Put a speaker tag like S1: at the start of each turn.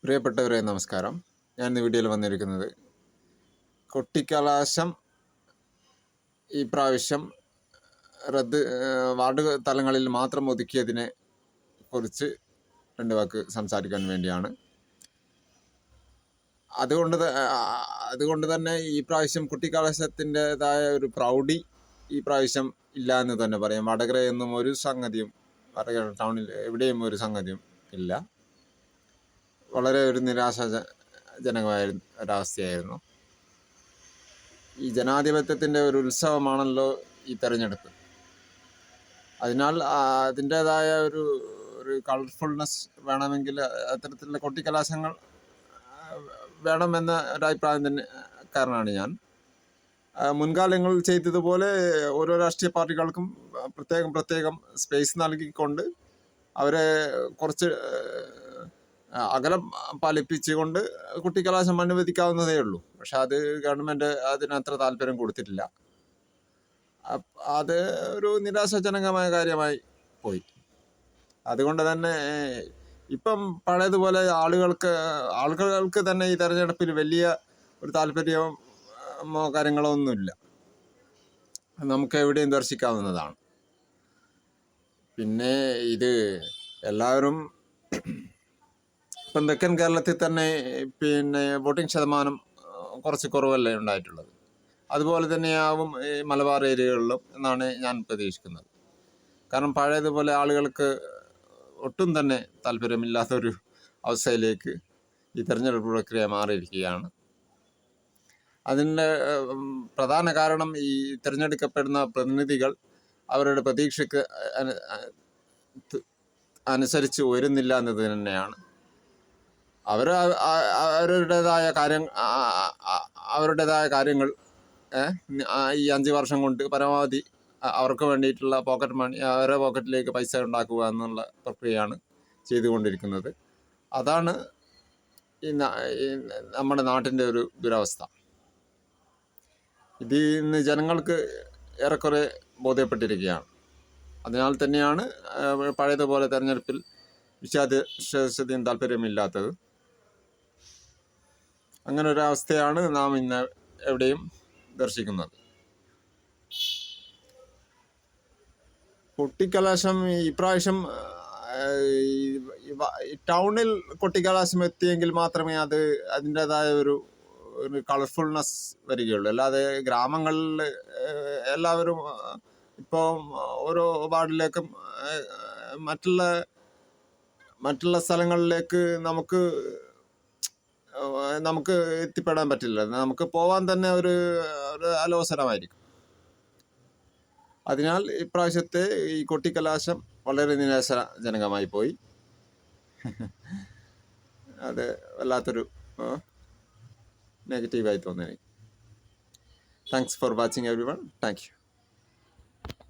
S1: പ്രിയപ്പെട്ടവരെ നമസ്കാരം. ഞാൻ ഇന്ന് വീഡിയോയിൽ വന്നിരിക്കുന്നത് കൊട്ടിക്കലാശം ഈ പ്രാവശ്യം വാർഡ് തലങ്ങളിൽ മാത്രം ഒതുക്കിയതിനെ കുറിച്ച് രണ്ട് വാക്ക് സംസാരിക്കാൻ വേണ്ടിയാണ്. അതുകൊണ്ട് തന്നെ ഈ പ്രാവശ്യം കുട്ടിക്കലാശത്തിൻ്റെതായ ഒരു പ്രൗഢി ഈ പ്രാവശ്യം ഇല്ല എന്ന് തന്നെ പറയാം. വടകരയൊന്നും ഒരു സംഗതിയും, വടകര ടൗണിൽ എവിടെയും ഒരു സംഗതിയും ഇല്ല. വളരെ ഒരു നിരാശാജനകമായ ഒരവസ്ഥയായിരുന്നു. ഈ ജനാധിപത്യത്തിൻ്റെ ഒരു ഉത്സവമാണല്ലോ ഈ തെരഞ്ഞെടുപ്പ്. അതിനാൽ അതിൻ്റേതായ ഒരു കളർഫുൾനെസ് വേണമെങ്കിൽ അത്തരത്തിലുള്ള കൊട്ടിക്കലാശങ്ങൾ വേണമെന്ന ഒരഭിപ്രായം തന്നെ കാരണമാണ് ഞാൻ. മുൻകാലങ്ങളിൽ ചെയ്തതുപോലെ ഓരോ രാഷ്ട്രീയ പാർട്ടികൾക്കും പ്രത്യേകം സ്പേസ് നൽകിക്കൊണ്ട് അവരെ കുറച്ച് അകലം പാലിപ്പിച്ചുകൊണ്ട് കുട്ടിക്കലാശം അനുവദിക്കാവുന്നതേ ഉള്ളൂ. പക്ഷെ അത് ഗവൺമെൻറ് അതിനത്ര താല്പര്യം കൊടുത്തിട്ടില്ല. അത് ഒരു നിരാശാജനകമായ കാര്യമായി പോയി. അതുകൊണ്ട് തന്നെ ഇപ്പം പഴയതുപോലെ ആളുകൾക്ക് തന്നെ ഈ തെരഞ്ഞെടുപ്പിൽ വലിയ ഒരു താല്പര്യമോ കാര്യങ്ങളോ ഒന്നുമില്ല. നമുക്ക് എവിടെയും ദർശിക്കാവുന്നതാണ്. പിന്നെ ഇത് എല്ലാവരും ഇപ്പം തെക്കൻ കേരളത്തിൽ തന്നെ വോട്ടിംഗ് ശതമാനം കുറച്ച് കുറവല്ലേ ഉണ്ടായിട്ടുള്ളത്. അതുപോലെ തന്നെയാവും ഈ മലബാർ ഏരിയകളിലും എന്നാണ് ഞാൻ പ്രതീക്ഷിക്കുന്നത്. കാരണം പഴയതുപോലെ ആളുകൾക്ക് ഒട്ടും തന്നെ താല്പര്യമില്ലാത്തൊരു അവസ്ഥയിലേക്ക് ഈ തെരഞ്ഞെടുപ്പ് പ്രക്രിയ മാറിയിരിക്കുകയാണ്. അതിൻ്റെ പ്രധാന കാരണം ഈ തിരഞ്ഞെടുക്കപ്പെടുന്ന പ്രതിനിധികൾ അവരുടെ പ്രതീക്ഷയ്ക്ക് അനുസരിച്ച് ഉയരുന്നില്ല എന്നത് തന്നെയാണ്. അവരുടേതായ കാര്യങ്ങൾ ഈ 5 വർഷം കൊണ്ട് പരമാവധി അവർക്ക് വേണ്ടിയിട്ടുള്ള പോക്കറ്റ് മണി, അവരുടെ പോക്കറ്റിലേക്ക് പൈസ ഉണ്ടാക്കുക എന്നുള്ള പ്രക്രിയയാണ് ചെയ്തുകൊണ്ടിരിക്കുന്നത്. അതാണ് നമ്മുടെ നാട്ടിൻ്റെ ഒരു ദുരവസ്ഥ. ഇന്ന് ജനങ്ങൾക്ക് ഏറെക്കുറെ ബോധ്യപ്പെട്ടിരിക്കുകയാണ്. അതിനാൽ തന്നെയാണ് പഴയതുപോലെ തെരഞ്ഞെടുപ്പിൽ വിശ്വാസ്യതയും താല്പര്യമില്ലാത്തത്. അങ്ങനെ ഒരവസ്ഥയാണ് നാം ഇന്ന് എവിടെയും ദർശിക്കുന്നത്. കൊട്ടിക്കലാശം ഇപ്രാവശ്യം ടൗണിൽ കൊട്ടിക്കലാശം എത്തിയെങ്കിൽ മാത്രമേ അതിൻ്റേതായ ഒരു കളർഫുൾനെസ് വരികയുള്ളൂ. അല്ലാതെ ഗ്രാമങ്ങളിൽ എല്ലാവരും ഇപ്പോൾ ഓരോ വാർഡിലേക്കും മറ്റുള്ള സ്ഥലങ്ങളിലേക്ക് നമുക്ക് എത്തിപ്പെടാൻ പറ്റില്ല. നമുക്ക് പോവാൻ തന്നെ ഒരു അലോസരമായിരിക്കും. അതിനാൽ ഇപ്രാവശ്യത്തെ ഈ കൊട്ടിക്കലാശം വളരെ നിരാശാജനകമായി പോയി. അത് വല്ലാത്തൊരു നെഗറ്റീവായി തോന്നി. Thanks for watching everyone. Thank you.